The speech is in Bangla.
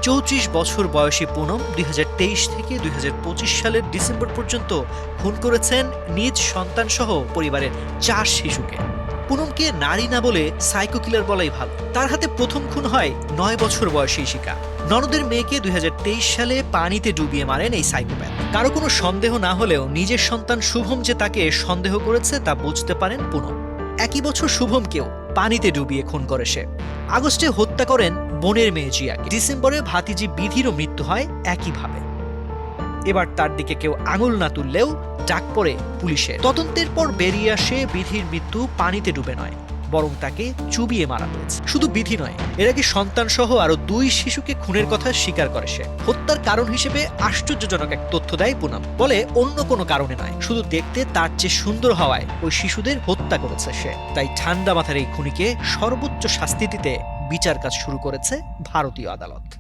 ৩৪ বছর বয়সী পুনম ২০২৩ থেকে ২০২৫ সালের ডিসেম্বর পর্যন্ত খুন করেছেন নিজ সন্তানসহ পরিবারের ৪ শিশুকে। পুনমকে নারী না বলে সাইকো কিলার বলাই ভালো। তার হাতে প্রথম খুন হয় ৯ বছর বয়সী শিকা। ননদের মেয়েকে ২০২৩ সালে পানিতে ডুবিয়ে মারেন এই সাইকোপ্যাথ। কারো কোনো সন্দেহ না হলেও নিজের সন্তান শুভম যে তাকে সন্দেহ করেছে তা বুঝতে পারেন পুনম। একই বছর শুভমকেও পানিতে ডুবিয়ে খুন করে সে। আগস্টে হত্যা করেন বোনের মেয়ে জিয়াকে। ডিসেম্বরে ভাতিজি বিধিরও মৃত্যু হয় একইভাবে। এবার তার দিকে কেউ আঙুল না তুললেও ডাক পড়ে পুলিশের। তদন্তের পর বেরিয়ে আসে বিধির মৃত্যু পানিতে ডুবে নয়, বরং তাকে চুবিয়ে মারা হয়েছে। শুধু বিধি নয়, এর আগে সন্তান সহ আরো ২ শিশুকে খুনের কথা স্বীকার করে সে। হত্যার কারণ হিসেবে আশ্চর্যজনক এক তথ্য দেয় পুনম। বলে অন্য কোনো কারণে নয়, শুধু দেখতে তার চেয়ে সুন্দর হওয়ায় ওই শিশুদের হত্যা করেছে সে। তাই ঠান্ডা মাথার এই খুনিকে সর্বোচ্চ শাস্তি দিতে বিচার কাজ শুরু করেছে ভারতীয় আদালত।